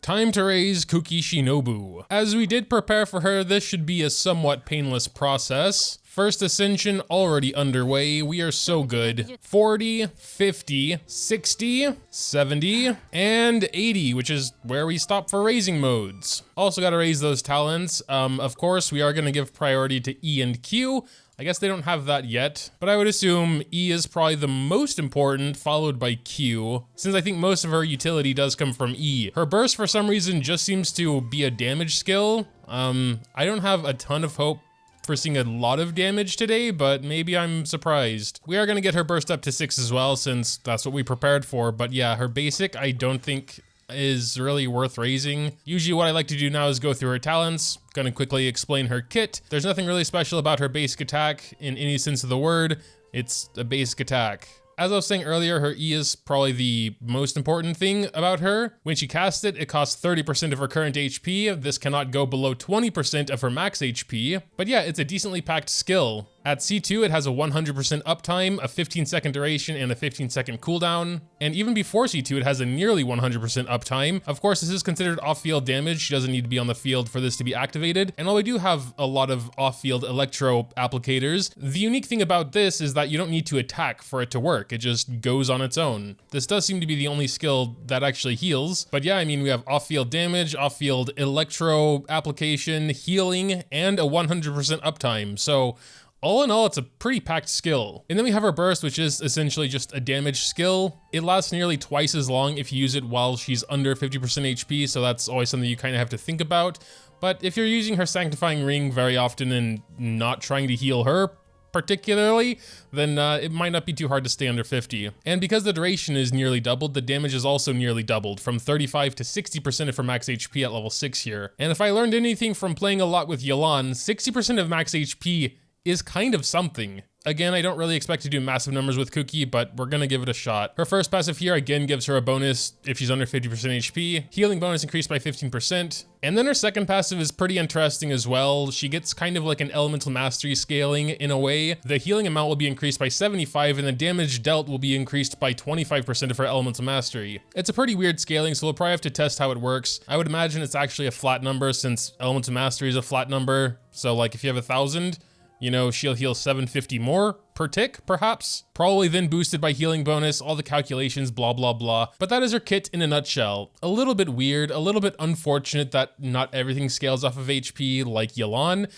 Time to raise Kuki Shinobu. As we did prepare for her, this should be a somewhat painless process. First ascension already underway. We are so good. 40, 50, 60, 70, and 80, which is where we stop for raising modes. Also gotta raise those talents. Of course, we are gonna give priority to E and Q. I guess they don't have that yet, but I would assume E is probably the most important, followed by Q, since I think most of her utility does come from E. Her burst for some reason just seems to be a damage skill. I don't have a ton of hope for seeing a lot of damage today, but maybe I'm surprised. We are gonna get her burst up to 6 as well, since that's what we prepared for, but yeah, her basic I don't think is really worth raising. Usually what I like to do now is go through her talents, gonna quickly explain her kit. There's nothing really special about her basic attack in any sense of the word. It's a basic attack. As I was saying earlier, her E is probably the most important thing about her. When she casts it, it costs 30% of her current HP. This cannot go below 20% of her max HP. But yeah, it's a decently packed skill. At C2, it has a 100% uptime, a 15-second duration, and a 15-second cooldown. And even before C2, it has a nearly 100% uptime. Of course, this is considered off-field damage. She doesn't need to be on the field for this to be activated. And while we do have a lot of off-field electro applicators, the unique thing about this is that you don't need to attack for it to work. It just goes on its own. This does seem to be the only skill that actually heals. But yeah, I mean, we have off-field damage, off-field electro application, healing, and a 100% uptime. So all in all, it's a pretty packed skill. And then we have our burst, which is essentially just a damage skill. It lasts nearly twice as long if you use it while she's under 50% HP, so that's always something you kind of have to think about. But if you're using her Sanctifying Ring very often and not trying to heal her particularly, then it might not be too hard to stay under 50. And because the duration is nearly doubled, the damage is also nearly doubled, from 35 to 60% of her max HP at level 6 here. And if I learned anything from playing a lot with Yelan, 60% of max HP is kind of something. Again, I don't really expect to do massive numbers with Kuki, but we're gonna give it a shot. Her first passive here again gives her a bonus if she's under 50% HP. Healing bonus increased by 15%. And then her second passive is pretty interesting as well. She gets kind of like an elemental mastery scaling in a way. The healing amount will be increased by 75 and the damage dealt will be increased by 25% of her elemental mastery. It's a pretty weird scaling, so we'll probably have to test how it works. I would imagine it's actually a flat number since elemental mastery is a flat number. So like if you have 1,000, you know, she'll heal 750 more per tick, perhaps. Probably then boosted by healing bonus, all the calculations, blah, blah, blah. But that is her kit in a nutshell. A little bit weird, a little bit unfortunate that not everything scales off of HP like Yelan.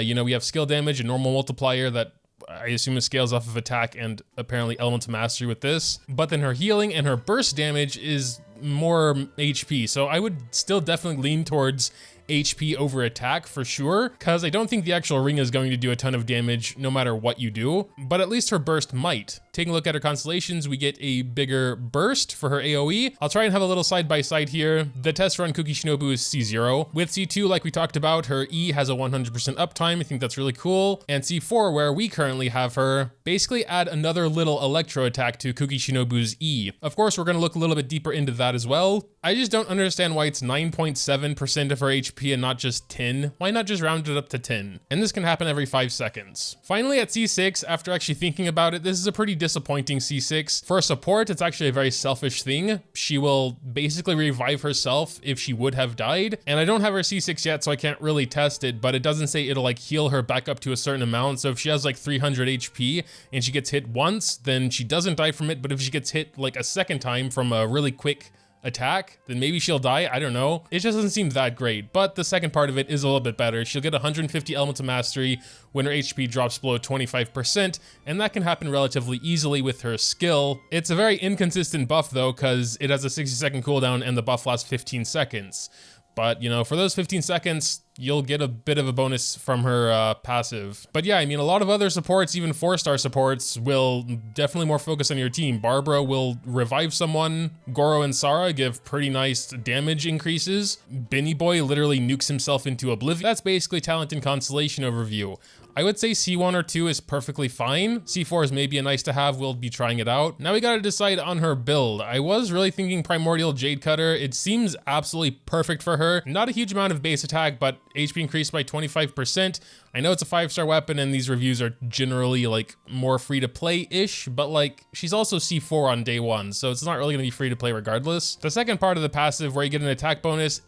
You know, we have skill damage and normal multiplier that I assume it scales off of attack and apparently elemental mastery with this. But then her healing and her burst damage is more HP. So I would still definitely lean towards HP over attack for sure, because I don't think the actual ring is going to do a ton of damage no matter what you do, but at least her burst might. Taking a look at her constellations, we get a bigger burst for her AoE. I'll try and have a little side by side here. The test run Kuki Shinobu is C0. With C2, like we talked about, her E has a 100% uptime. I think that's really cool. And C4, where we currently have her, basically add another little electro attack to Kuki Shinobu's E. Of course, we're going to look a little bit deeper into that as well. I just don't understand why it's 9.7% of her HP and not just 10. Why not just round it up to 10? And this can happen every 5 seconds. Finally, at C6, after actually thinking about it, this is a pretty disappointing C6. For a support, it's actually a very selfish thing. She will basically revive herself if she would have died. And I don't have her C6 yet, so I can't really test it, but it doesn't say it'll like heal her back up to a certain amount. So if she has like 300 HP and she gets hit once, then she doesn't die from it. But if she gets hit like a second time from a really quick attack, then maybe she'll die. I don't know. It just doesn't seem that great, but the second part of it is a little bit better. She'll get 150 elemental mastery when her HP drops below 25%, and that can happen relatively easily with her skill. It's a very inconsistent buff though, because it has a 60-second cooldown and the buff lasts 15 seconds. But, you know, for those 15 seconds, you'll get a bit of a bonus from her passive. But yeah, I mean, a lot of other supports, even 4-star supports, will definitely more focus on your team. Barbara will revive someone. Goro and Sara give pretty nice damage increases. Benny Boy literally nukes himself into oblivion. That's basically talent and constellation overview. I would say C1 or 2 is perfectly fine. C4 is maybe a nice to have, we'll be trying it out. Now we gotta decide on her build. I was really thinking Primordial Jade Cutter. It seems absolutely perfect for her. Not a huge amount of base attack, but HP increased by 25%. I know it's a 5-star weapon and these reviews are generally like more free to play-ish, but like she's also C4 on day 1, so it's not really gonna be free to play regardless. The second part of the passive where you get an attack bonus,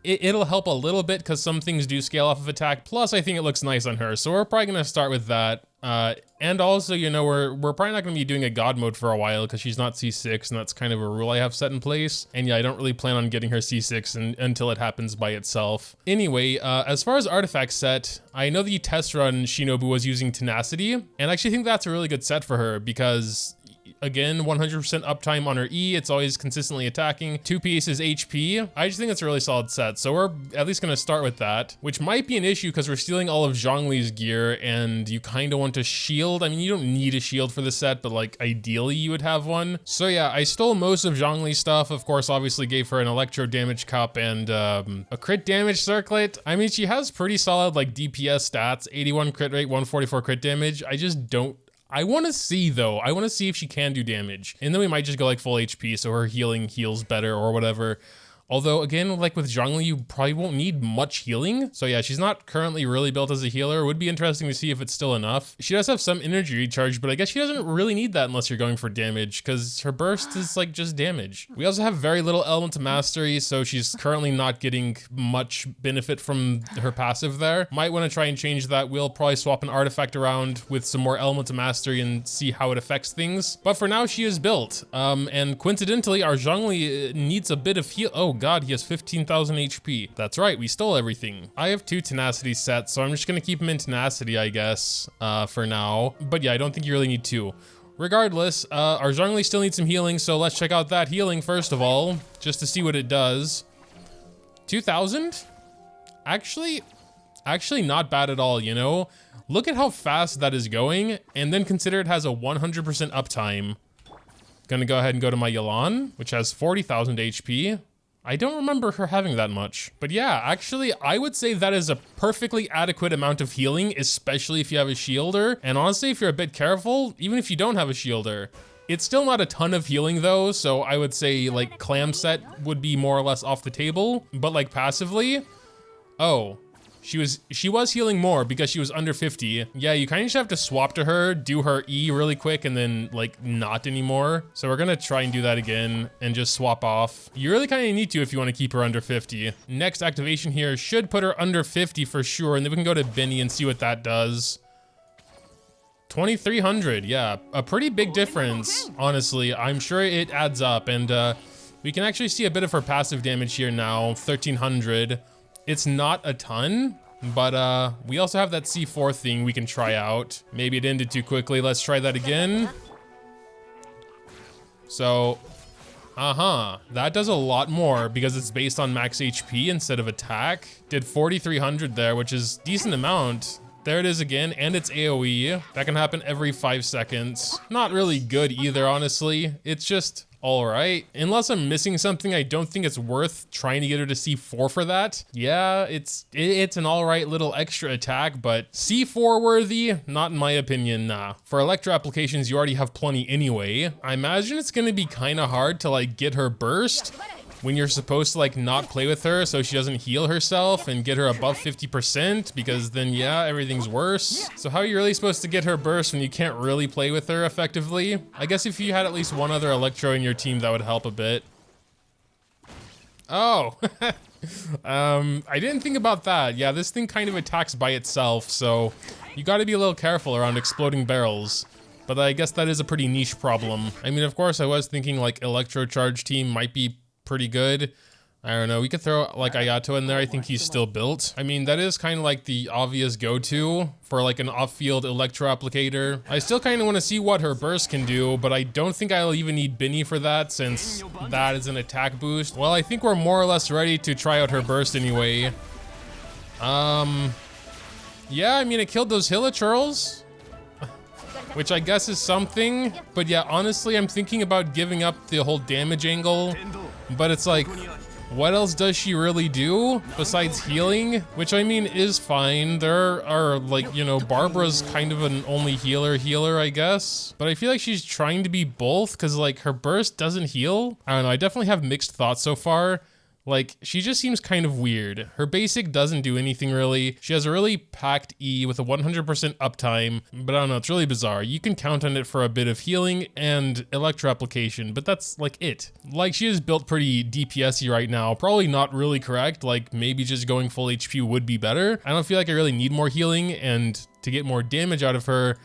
it'll help a little bit because some things do scale off of attack. Plus, I think it looks nice on her, so we're probably gonna start with that. And also, you know, we're probably not gonna be doing a god mode for a while because she's not C6, and that's kind of a rule I have set in place. And yeah, I don't really plan on getting her C6 until it happens by itself. Anyway, as far as artifact set, I know the test run Shinobu was using Tenacity, and I actually think that's a really good set for her because, again, 100% uptime on her E. It's always consistently attacking. 2 pieces HP. I just think it's a really solid set. So we're at least going to start with that, which might be an issue because we're stealing all of Zhongli's gear and you kind of want a shield. I mean, you don't need a shield for the set, but like ideally you would have one. So yeah, I stole most of Zhongli's stuff. Of course, obviously gave her an electro damage cup and a crit damage circlet. I mean, she has pretty solid like DPS stats, 81 crit rate, 144 crit damage. I want to see though. I want to see if she can do damage. And then we might just go like full HP so her healing heals better or whatever. Although, again, like with Zhongli, you probably won't need much healing. So yeah, she's not currently really built as a healer. It would be interesting to see if it's still enough. She does have some energy recharge, but I guess she doesn't really need that unless you're going for damage, because her burst is like just damage. We also have very little element mastery, so she's currently not getting much benefit from her passive there. Might want to try and change that. We'll probably swap an artifact around with some more element mastery and see how it affects things. But for now, she is built. And coincidentally, our Zhongli needs a bit of heal. Oh god, he has 15,000 HP. That's right, we stole everything. I have 2 tenacity sets, so I'm just gonna keep him in tenacity, I guess, for now. But yeah, I don't think you really need 2. Regardless, our Zhongli still needs some healing, so let's check out that healing first of all, just to see what it does. 2,000? Actually not bad at all, you know? Look at how fast that is going, and then consider it has a 100% uptime. Gonna go ahead and go to my Yelan, which has 40,000 HP. I don't remember her having that much. But yeah, actually, I would say that is a perfectly adequate amount of healing, especially if you have a shielder. And honestly, if you're a bit careful, even if you don't have a shielder, it's still not a ton of healing though. So I would say like clam set would be more or less off the table, but like passively, oh, she was healing more because she was under 50. Yeah, you kind of just have to swap to her, do her E really quick, and then like not anymore. So we're gonna try and do that again and just swap off. You really kind of need to if you want to keep her under 50. Next activation here should put her under 50 for sure, and then we can go to Benny and see what that does. 2,300, yeah, a pretty big difference, honestly. I'm sure it adds up, and we can actually see a bit of her passive damage here now, 1,300. It's not a ton, but we also have that C4 thing we can try out. Maybe it ended too quickly. Let's try that again. So, that does a lot more because it's based on max HP instead of attack. Did 4,300 there, which is a decent amount. There it is again, and it's AoE. That can happen every 5 seconds. Not really good either, honestly. It's just all right. Unless I'm missing something, I don't think it's worth trying to get her to C4 for that. Yeah, it's an all right little extra attack, but C4 worthy? Not in my opinion, nah. For electro applications, you already have plenty anyway. I imagine it's gonna be kind of hard to like get her burst when you're supposed to like not play with her so she doesn't heal herself and get her above 50%, because then yeah, everything's worse. So how are you really supposed to get her burst when you can't really play with her effectively? I guess if you had at least one other electro in your team, that would help a bit. Oh, I didn't think about that. Yeah, this thing kind of attacks by itself, so you gotta be a little careful around exploding barrels. But I guess that is a pretty niche problem. I mean, of course I was thinking like electro charge team might be pretty good. I don't know, we could throw like Ayato in there. I think he's still built. I mean, that is kind of like the obvious go-to for like an off-field electro applicator. I still kind of want to see what her burst can do, but I don't think I'll even need Benny for that since that is an attack boost. Well, I think we're more or less ready to try out her burst anyway. Yeah, I mean, it killed those Hilichurls, which I guess is something. But yeah, honestly, I'm thinking about giving up the whole damage angle. But it's like, what else does she really do besides healing? Which I mean is fine. There are like, you know, Barbara's kind of an only healer, I guess. But I feel like she's trying to be both because like her burst doesn't heal. I don't know, I definitely have mixed thoughts so far. Like, she just seems kind of weird. Her basic doesn't do anything really. She has a really packed E with a 100% uptime, but I don't know, it's really bizarre. You can count on it for a bit of healing and electro application, but that's like it. Like, she is built pretty DPS-y right now. Probably not really correct, like maybe just going full HP would be better. I don't feel like I really need more healing, and to get more damage out of her,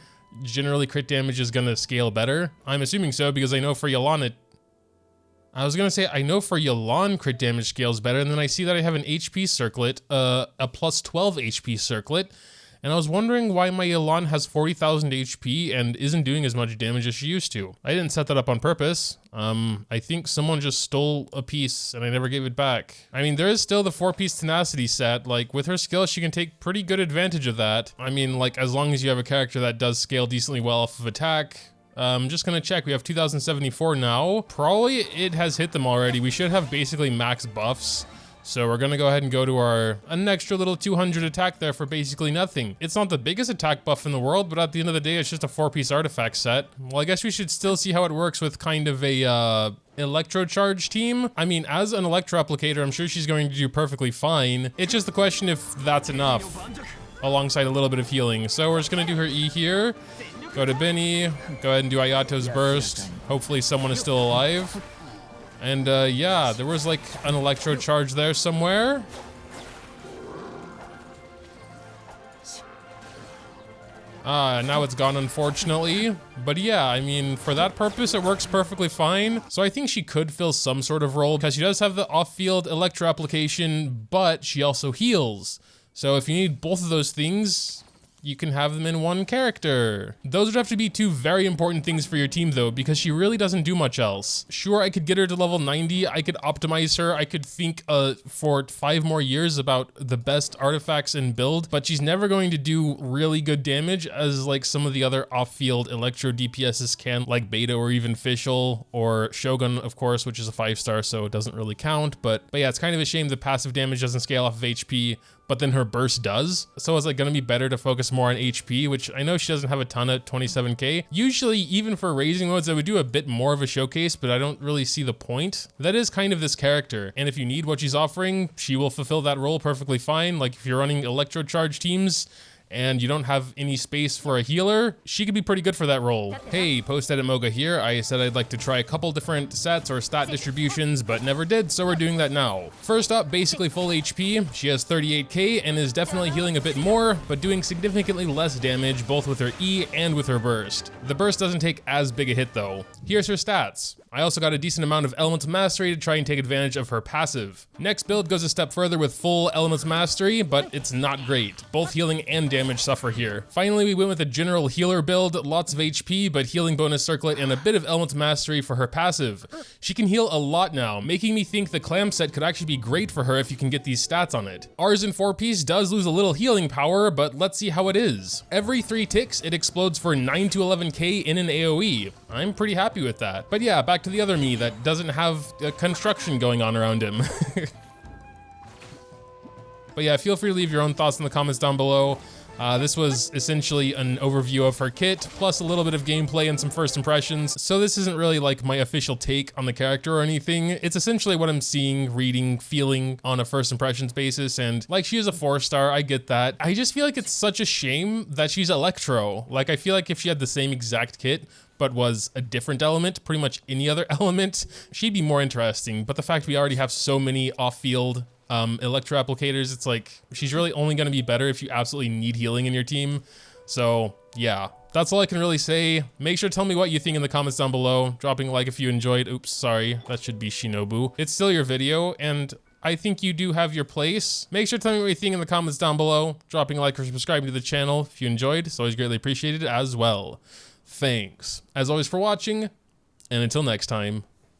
generally crit damage is gonna scale better. I'm assuming so because I know for Yelan I know for Yelan crit damage scales better, and then I see that I have an HP circlet, a plus 12 HP circlet, and I was wondering why my Yelan has 40,000 HP and isn't doing as much damage as she used to. I didn't set that up on purpose. I think someone just stole a piece and I never gave it back. I mean, there is still the 4-piece tenacity set. Like, with her skill, she can take pretty good advantage of that. I mean, like, as long as you have a character that does scale decently well off of attack. I'm just gonna check. We have 2074 now. Probably it has hit them already. We should have basically max buffs. So we're gonna go ahead and go to an extra little 200 attack there for basically nothing. It's not the biggest attack buff in the world, but at the end of the day, it's just a 4-piece artifact set. Well, I guess we should still see how it works with kind of a electro charge team. I mean, as an electro applicator, I'm sure she's going to do perfectly fine. It's just the question if that's enough alongside a little bit of healing. So we're just gonna do her E here. Go to Benny, go ahead and do Ayato's burst. Hopefully someone is still alive. And yeah, there was like an electro charge there somewhere. Now it's gone, unfortunately. But yeah, I mean, for that purpose, it works perfectly fine. So I think she could fill some sort of role because she does have the off-field electro application, but she also heals. So if you need both of those things, you can have them in one character. Those would have to be two very important things for your team though, because she really doesn't do much else. Sure, I could get her to level 90, I could optimize her, I could think for 5 more years about the best artifacts and build, but she's never going to do really good damage as like some of the other off-field electro DPSs can, like Beta or even Fischl or Shogun, of course, which is a 5-star, so it doesn't really count. But yeah, it's kind of a shame the passive damage doesn't scale off of HP, but then her burst does. So is it gonna be better to focus more on HP, which I know she doesn't have a ton at 27k. Usually, even for raising modes, I would do a bit more of a showcase, but I don't really see the point. That is kind of this character, and if you need what she's offering, she will fulfill that role perfectly fine. Like if you're running electro charge teams, and you don't have any space for a healer, she could be pretty good for that role. Hey, Post-Edit Moga here. I said I'd like to try a couple different sets or stat distributions, but never did, so we're doing that now. First up, basically full HP. She has 38k and is definitely healing a bit more, but doing significantly less damage, both with her E and with her burst. The burst doesn't take as big a hit though. Here's her stats. I also got a decent amount of Elemental Mastery to try and take advantage of her passive. Next build goes a step further with full Elemental Mastery, but it's not great. Both healing and damage suffer here. Finally, we went with a general healer build, lots of HP, but healing bonus circlet and a bit of Elemental Mastery for her passive. She can heal a lot now, making me think the Clam set could actually be great for her if you can get these stats on it. Ours in 4-piece does lose a little healing power, but let's see how it is. Every 3 ticks, it explodes for 9 to 11k in an AoE. I'm pretty happy with that. But yeah, back to the other me that doesn't have construction going on around him. But yeah, feel free to leave your own thoughts in the comments down below. This was essentially an overview of her kit, plus a little bit of gameplay and some first impressions. So this isn't really like my official take on the character or anything. It's essentially what I'm seeing, reading, feeling on a first impressions basis. And like, she is a 4-star, I get that. I just feel like it's such a shame that she's Electro. Like, I feel like if she had the same exact kit, but was a different element, pretty much any other element, she'd be more interesting. But the fact we already have so many off-field electro applicators, it's like, she's really only going to be better if you absolutely need healing in your team. So yeah, that's all I can really say. Make sure to tell me what you think in the comments down below, dropping a like if you enjoyed. Oops, sorry, that should be Shinobu. It's still your video, and I think you do have your place. Make sure to tell me what you think in the comments down below, dropping a like or subscribing to the channel if you enjoyed. It's always greatly appreciated as well. Thanks, as always, for watching, and until next time,